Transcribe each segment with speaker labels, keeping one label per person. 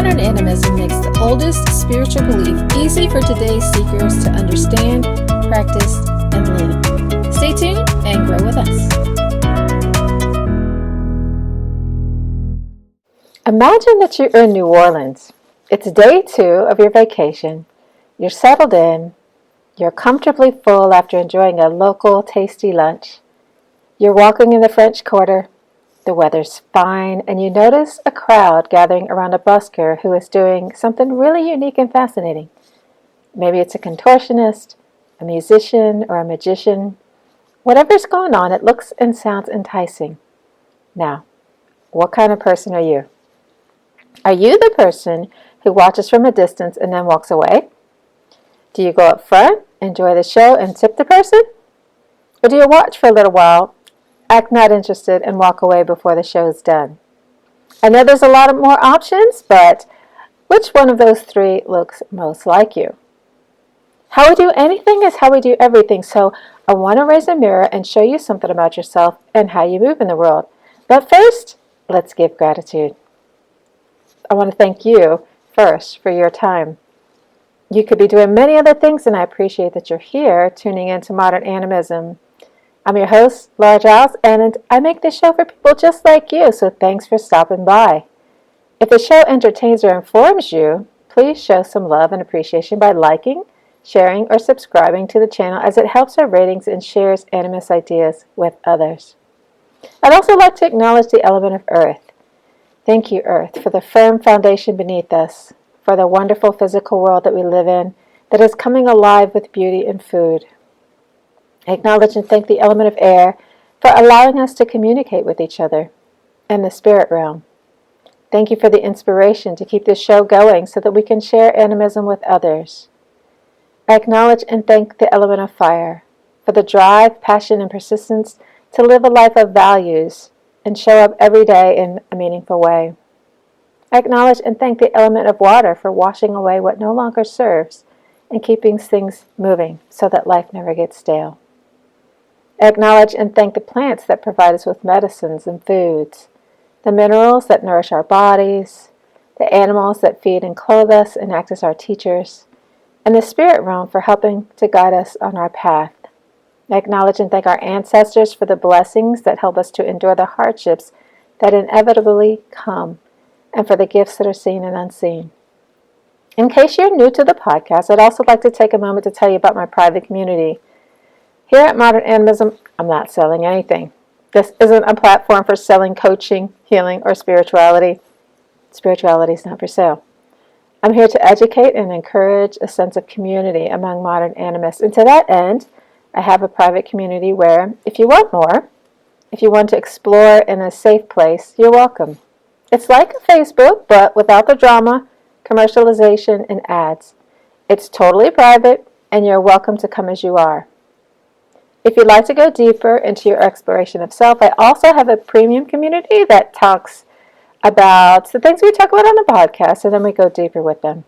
Speaker 1: Modern animism makes the oldest spiritual belief easy for today's seekers to understand, practice, and live. Stay tuned and grow with us.
Speaker 2: Imagine that you're in New Orleans. It's day 2 of your vacation. You're settled in. You're comfortably full after enjoying a local tasty lunch. You're walking in the French Quarter. The weather's fine, and you notice a crowd gathering around a busker who is doing something really unique and fascinating. Maybe it's a contortionist, a musician, or a magician. Whatever's going on, it looks and sounds enticing. Now, what kind of person are you? Are you the person who watches from a distance and then walks away? Do you go up front, enjoy the show, and tip the person? Or do you watch for a little while, act not interested, and walk away before the show is done? I know there's a lot of more options, but which one of those 3 looks most like you? How we do anything is how we do everything, so I want to raise a mirror and show you something about yourself and how you move in the world. But first, let's give gratitude. I want to thank you first for your time. You could be doing many other things, and I appreciate that you're here tuning into Modern Animism. I'm your host, Giles, and I make this show for people just like you, so thanks for stopping by. If the show entertains or informs you, please show some love and appreciation by liking, sharing, or subscribing to the channel, as it helps our ratings and shares animist ideas with others. I'd also like to acknowledge the element of Earth. Thank you, Earth, for the firm foundation beneath us, for the wonderful physical world that we live in that is coming alive with beauty and food. I acknowledge and thank the element of air for allowing us to communicate with each other, and the spirit realm. Thank you for the inspiration to keep this show going so that we can share animism with others. I acknowledge and thank the element of fire for the drive, passion, and persistence to live a life of values and show up every day in a meaningful way. I acknowledge and thank the element of water for washing away what no longer serves and keeping things moving so that life never gets stale. I acknowledge and thank the plants that provide us with medicines and foods, the minerals that nourish our bodies, the animals that feed and clothe us and act as our teachers, and the spirit realm for helping to guide us on our path. I acknowledge and thank our ancestors for the blessings that help us to endure the hardships that inevitably come, and for the gifts that are seen and unseen. In case you're new to the podcast, I'd also like to take a moment to tell you about my private community. Here at Modern Animism, I'm not selling anything. This isn't a platform for selling coaching, healing, or spirituality. Spirituality is not for sale. I'm here to educate and encourage a sense of community among modern animists. And to that end, I have a private community where, if you want more, if you want to explore in a safe place, you're welcome. It's like a Facebook, but without the drama, commercialization, and ads. It's totally private, and you're welcome to come as you are. If you'd like to go deeper into your exploration of self, I also have a premium community that talks about the things we talk about on the podcast, and then we go deeper with them.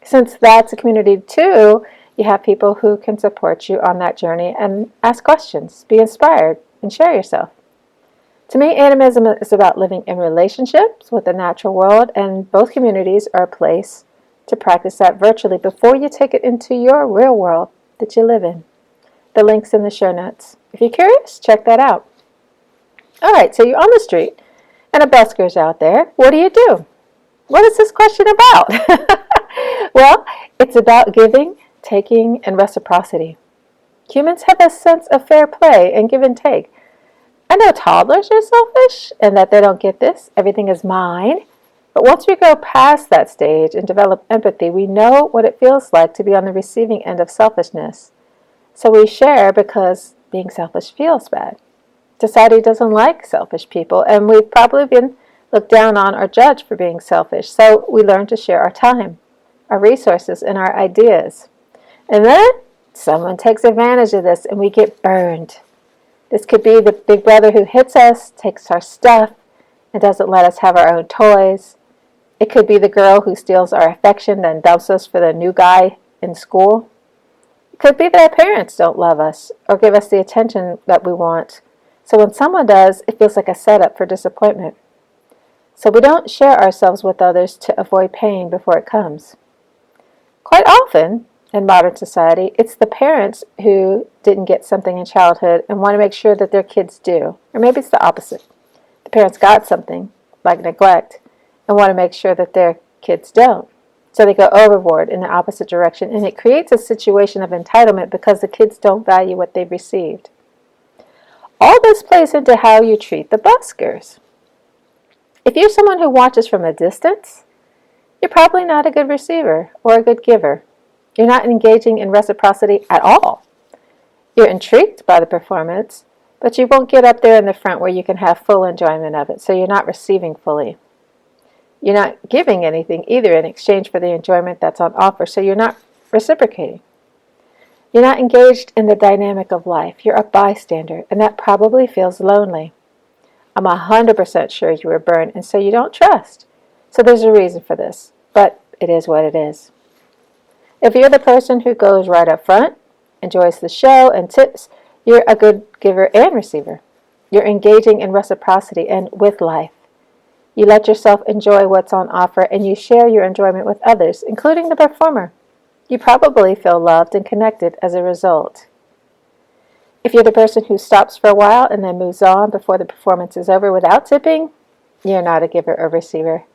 Speaker 2: Since that's a community too, you have people who can support you on that journey and ask questions, be inspired, and share yourself. To me, animism is about living in relationships with the natural world, and both communities are a place to practice that virtually before you take it into your real world that you live in. The link's in the show notes. If you're curious, check that out. All right, so you're on the street, and a busker's out there. What do? What is this question about? Well, it's about giving, taking, and reciprocity. Humans have a sense of fair play and give and take. I know toddlers are selfish and that they don't get this. Everything is mine. But once we go past that stage and develop empathy, we know what it feels like to be on the receiving end of selfishness. So we share because being selfish feels bad. Society doesn't like selfish people, and we've probably been looked down on or judged for being selfish. So we learn to share our time, our resources, and our ideas. And then someone takes advantage of this and we get burned. This could be the big brother who hits us, takes our stuff, and doesn't let us have our own toys. It could be the girl who steals our affection and dumps us for the new guy in school. It could be that our parents don't love us or give us the attention that we want. So when someone does, it feels like a setup for disappointment. So we don't share ourselves with others to avoid pain before it comes. Quite often, in modern society, it's the parents who didn't get something in childhood and want to make sure that their kids do. Or maybe it's the opposite. The parents got something, like neglect, and want to make sure that their kids don't. So they go overboard in the opposite direction, and it creates a situation of entitlement because the kids don't value what they've received. All this plays into how you treat the buskers. If you're someone who watches from a distance, you're probably not a good receiver or a good giver. You're not engaging in reciprocity at all. You're intrigued by the performance, but you won't get up there in the front where you can have full enjoyment of it, so you're not receiving fully. You're not giving anything either in exchange for the enjoyment that's on offer, so you're not reciprocating. You're not engaged in the dynamic of life. You're a bystander, and that probably feels lonely. I'm 100% sure you were burned, and so you don't trust. So there's a reason for this, but it is what it is. If you're the person who goes right up front, enjoys the show and tips, you're a good giver and receiver. You're engaging in reciprocity and with life. You let yourself enjoy what's on offer, and you share your enjoyment with others, including the performer. You probably feel loved and connected as a result. If you're the person who stops for a while and then moves on before the performance is over without tipping, you're not a giver or receiver.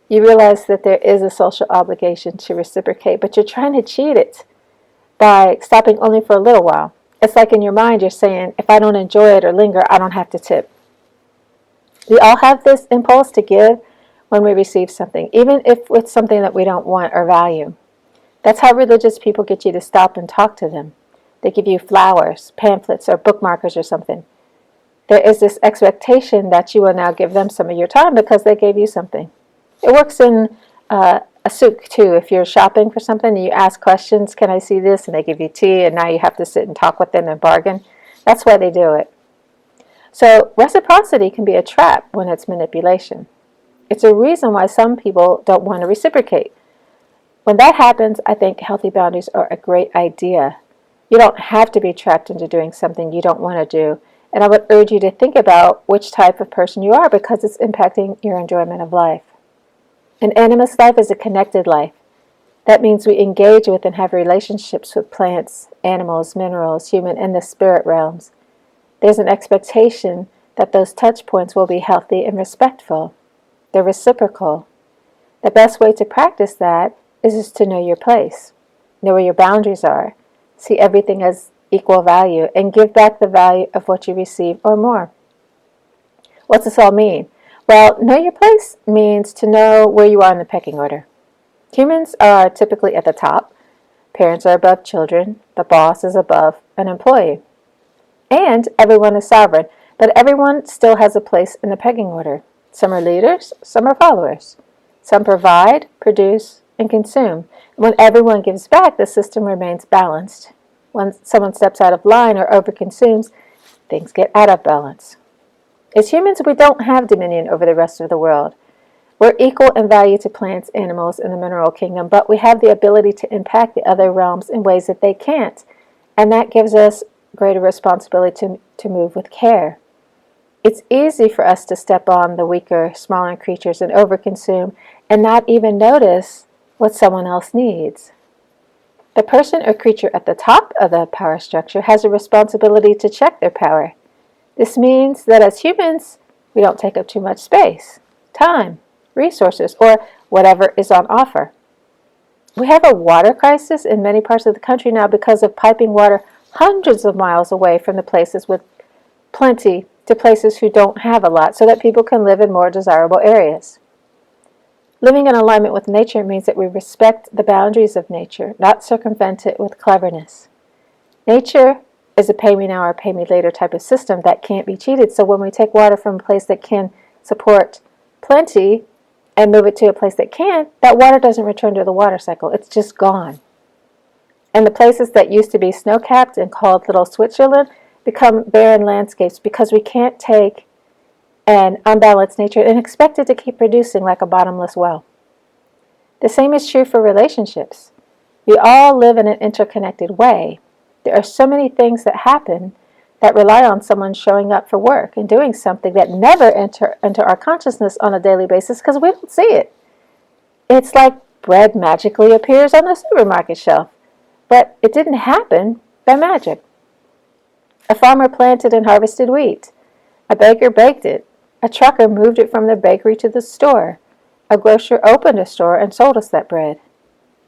Speaker 2: You realize that there is a social obligation to reciprocate, but you're trying to cheat it by stopping only for a little while. It's like in your mind you're saying, if I don't enjoy it or linger, I don't have to tip. We all have this impulse to give when we receive something, even if it's something that we don't want or value. That's how religious people get you to stop and talk to them. They give you flowers, pamphlets, or bookmarkers or something. There is this expectation that you will now give them some of your time because they gave you something. It works in a souk too. If you're shopping for something and you ask questions, can I see this? And they give you tea, and now you have to sit and talk with them and bargain. That's why they do it. So reciprocity can be a trap when it's manipulation. It's a reason why some people don't want to reciprocate. When that happens, I think healthy boundaries are a great idea. You don't have to be trapped into doing something you don't want to do. And I would urge you to think about which type of person you are because it's impacting your enjoyment of life. An animist life is a connected life. That means we engage with and have relationships with plants, animals, minerals, human, and the spirit realms. There's an expectation that those touch points will be healthy and respectful. They're reciprocal. The best way to practice that is to know your place, know where your boundaries are, see everything as equal value, and give back the value of what you receive or more. What's this all mean? Well, know your place means to know where you are in the pecking order. Humans are typically at the top. Parents are above children. The boss is above an employee. And everyone is sovereign, but everyone still has a place in the pecking order. Some are leaders, some are followers. Some provide, produce, and consume. When everyone gives back, the system remains balanced. When someone steps out of line or overconsumes, things get out of balance. As humans, we don't have dominion over the rest of the world. We're equal in value to plants, animals, and the mineral kingdom, but we have the ability to impact the other realms in ways that they can't. And that gives us greater responsibility to move with care. It's easy for us to step on the weaker, smaller creatures and overconsume and not even notice what someone else needs. The person or creature at the top of the power structure has a responsibility to check their power. This means that as humans, we don't take up too much space, time, resources, or whatever is on offer. We have a water crisis in many parts of the country now because of piping water hundreds of miles away from the places with plenty to places who don't have a lot so that people can live in more desirable areas. Living in alignment with nature means that we respect the boundaries of nature, not circumvent it with cleverness. Nature is a pay me now or pay me later type of system that can't be cheated. So when we take water from a place that can support plenty and move it to a place that can't, that water doesn't return to the water cycle. It's just gone. And the places that used to be snow-capped and called Little Switzerland become barren landscapes because we can't take an unbalanced nature and expect it to keep producing like a bottomless well. The same is true for relationships. We all live in an interconnected way. There are so many things that happen that rely on someone showing up for work and doing something that never enter into our consciousness on a daily basis because we don't see it. It's like bread magically appears on the supermarket shelf, but it didn't happen by magic. A farmer planted and harvested wheat. A baker baked it. A trucker moved it from the bakery to the store. A grocer opened a store and sold us that bread.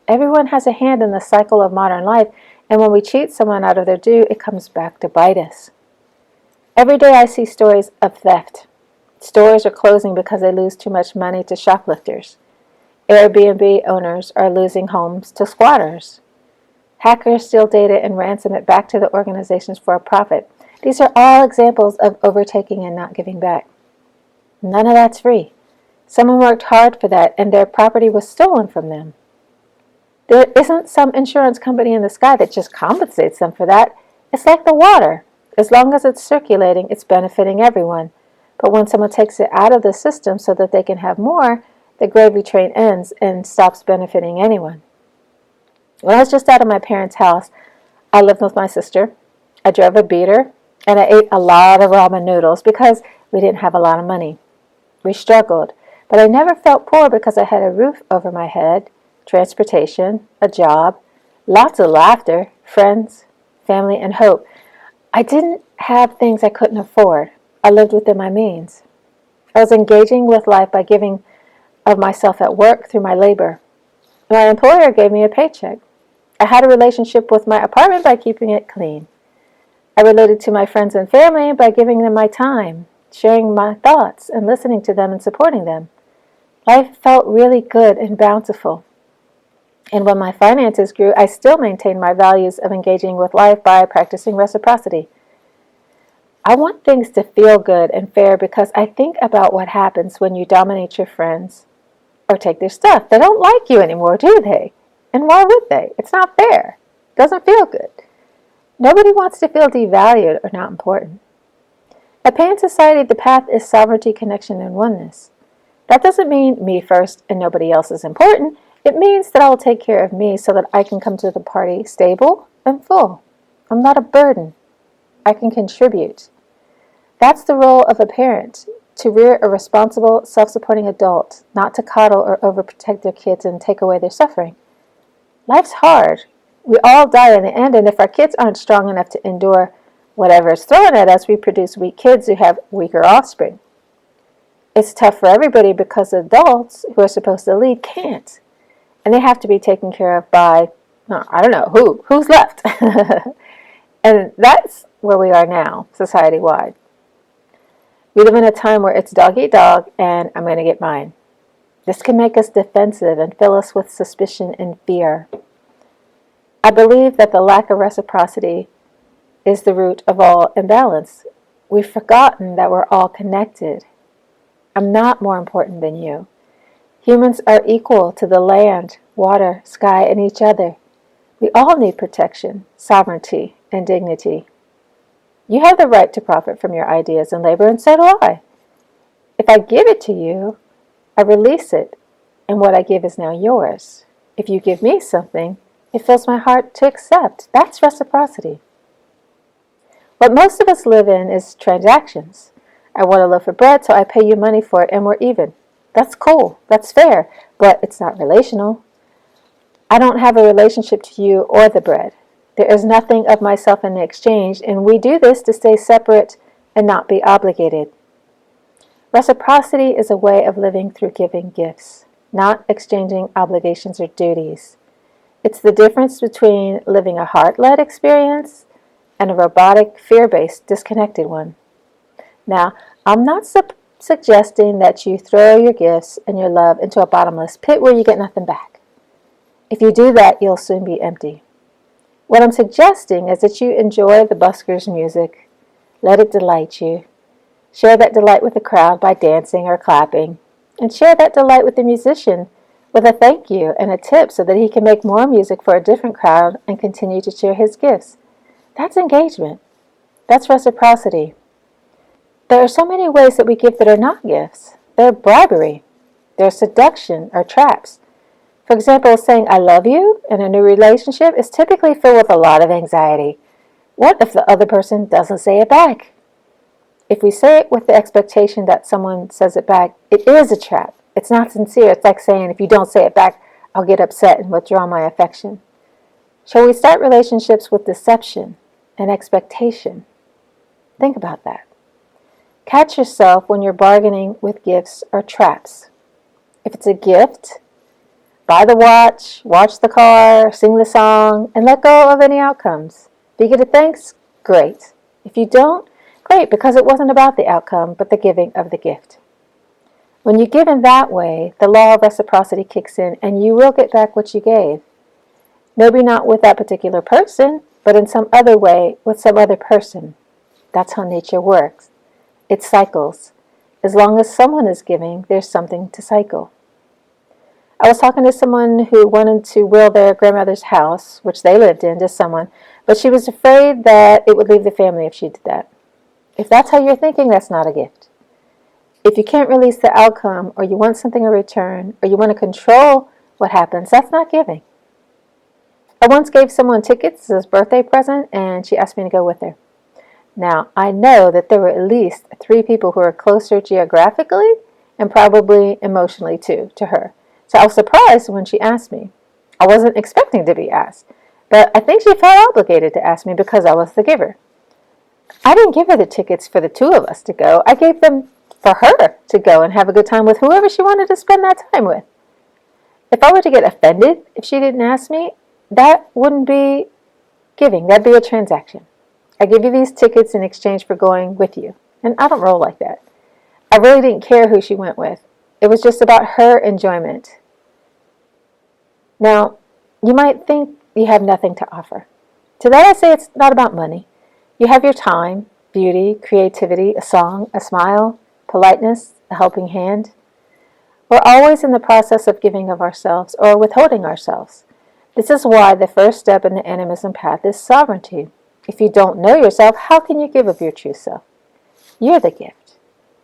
Speaker 2: Everyone has a hand in the cycle of modern life, and when we cheat someone out of their due, it comes back to bite us. Every day I see stories of theft. Stores are closing because they lose too much money to shoplifters. Airbnb owners are losing homes to squatters. Hackers steal data and ransom it back to the organizations for a profit. These are all examples of overtaking and not giving back. None of that's free. Someone worked hard for that, and their property was stolen from them. There isn't some insurance company in the sky that just compensates them for that. It's like the water. As long as it's circulating, it's benefiting everyone. But when someone takes it out of the system so that they can have more, the gravy train ends and stops benefiting anyone. When I was just out of my parents' house, I lived with my sister. I drove a beater, and I ate a lot of ramen noodles because we didn't have a lot of money. We struggled, but I never felt poor because I had a roof over my head, transportation, a job, lots of laughter, friends, family, and hope. I didn't have things I couldn't afford. I lived within my means. I was engaging with life by giving of myself at work through my labor. My employer gave me a paycheck. I had a relationship with my apartment by keeping it clean. I related to my friends and family by giving them my time, sharing my thoughts, and listening to them and supporting them. Life felt really good and bountiful. And when my finances grew, I still maintained my values of engaging with life by practicing reciprocity. I want things to feel good and fair because I think about what happens when you dominate your friends or take their stuff. They don't like you anymore, do they? And why would they? It's not fair. It doesn't feel good. Nobody wants to feel devalued or not important. At Pan Society, the path is sovereignty, connection, and oneness. That doesn't mean me first and nobody else is important. It means that I will take care of me so that I can come to the party stable and full. I'm not a burden. I can contribute. That's the role of a parent, to rear a responsible, self-supporting adult, not to coddle or overprotect their kids and take away their suffering. Life's hard. We all die in the end, and if our kids aren't strong enough to endure whatever is thrown at us, we produce weak kids who have weaker offspring. It's tough for everybody because adults who are supposed to lead can't. And they have to be taken care of by, I don't know, who's left? And that's where we are now, society-wide. We live in a time where it's dog eat dog and I'm going to get mine. This can make us defensive and fill us with suspicion and fear. I believe that the lack of reciprocity is the root of all imbalance. We've forgotten that we're all connected. I'm not more important than you. Humans are equal to the land, water, sky, and each other. We all need protection, sovereignty, and dignity. You have the right to profit from your ideas and labor, and so do I. If I give it to you, I release it, and what I give is now yours. If you give me something, it fills my heart to accept. That's reciprocity. What most of us live in is transactions. I want a loaf of bread, so I pay you money for it, and we're even. That's cool. That's fair, but it's not relational. I don't have a relationship to you or the bread. There is nothing of myself in the exchange, and we do this to stay separate and not be obligated. Reciprocity is a way of living through giving gifts, not exchanging obligations or duties. It's the difference between living a heart-led experience and a robotic, fear-based, disconnected one. Now, I'm not suggesting that you throw your gifts and your love into a bottomless pit where you get nothing back. If you do that, you'll soon be empty. What I'm suggesting is that you enjoy the buskers' music, let it delight you, share that delight with the crowd by dancing or clapping, and share that delight with the musician with a thank you and a tip so that he can make more music for a different crowd and continue to share his gifts. That's engagement. That's reciprocity. There are so many ways that we give that are not gifts. They're bribery. They're seduction or traps. For example, saying I love you in a new relationship is typically filled with a lot of anxiety. What if the other person doesn't say it back? If we say it with the expectation that someone says it back, it is a trap. It's not sincere. It's like saying, if you don't say it back, I'll get upset and withdraw my affection. Shall we start relationships with deception and expectation? Think about that. Catch yourself when you're bargaining with gifts or traps. If it's a gift, buy the watch, watch the car, sing the song, and let go of any outcomes. If you get a thanks, great. If you don't, great, because it wasn't about the outcome, but the giving of the gift. When you give in that way, the law of reciprocity kicks in, and you will get back what you gave. Maybe not with that particular person, but in some other way with some other person. That's how nature works. It cycles. As long as someone is giving, there's something to cycle. I was talking to someone who wanted to will their grandmother's house, which they lived in, to someone, but she was afraid that it would leave the family if she did that. If that's how you're thinking, that's not a gift. If you can't release the outcome, or you want something in return, or you want to control what happens, that's not giving. I once gave someone tickets as a birthday present, and she asked me to go with her. Now, I know that there were at least 3 people who were closer geographically and probably emotionally too to her. So I was surprised when she asked me. I wasn't expecting to be asked, but I think she felt obligated to ask me because I was the giver. I didn't give her the tickets for the 2 of us to go. I gave them for her to go and have a good time with whoever she wanted to spend that time with. If I were to get offended if she didn't ask me, that wouldn't be giving. That'd be a transaction. I give you these tickets in exchange for going with you. And I don't roll like that. I really didn't care who she went with. It was just about her enjoyment. Now, you might think you have nothing to offer. To that I say it's not about money. You have your time, beauty, creativity, a song, a smile, politeness, a helping hand. We're always in the process of giving of ourselves or withholding ourselves. This is why the first step in the animism path is sovereignty. If you don't know yourself, how can you give of your true self? You're the gift.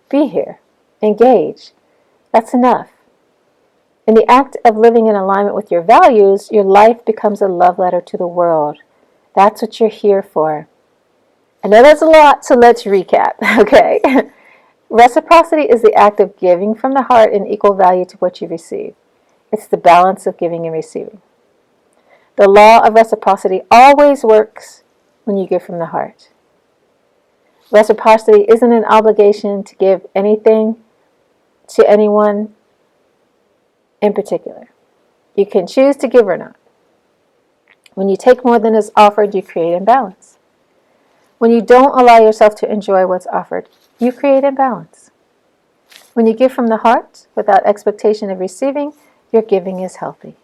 Speaker 2: Be here. Engage. That's enough. In the act of living in alignment with your values, your life becomes a love letter to the world. That's what you're here for. I know that's a lot, so let's recap, okay? Reciprocity is the act of giving from the heart in equal value to what you receive. It's the balance of giving and receiving. The law of reciprocity always works when you give from the heart. Reciprocity isn't an obligation to give anything to anyone in particular. You can choose to give or not. When you take more than is offered, you create imbalance. When you don't allow yourself to enjoy what's offered, you create imbalance. When you give from the heart without expectation of receiving, your giving is healthy.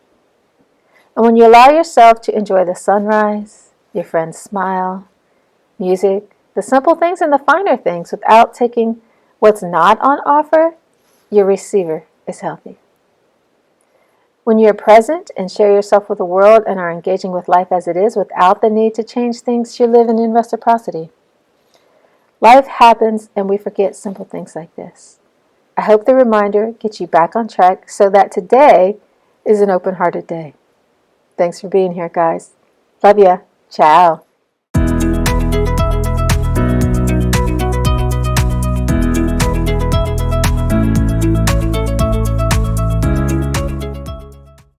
Speaker 2: And when you allow yourself to enjoy the sunrise, your friend's smile, music, the simple things and the finer things without taking what's not on offer, your receiver is healthy. When you're present and share yourself with the world and are engaging with life as it is without the need to change things, you're living in reciprocity. Life happens and we forget simple things like this. I hope the reminder gets you back on track so that today is an open-hearted day. Thanks for being here, guys. Love ya. Ciao.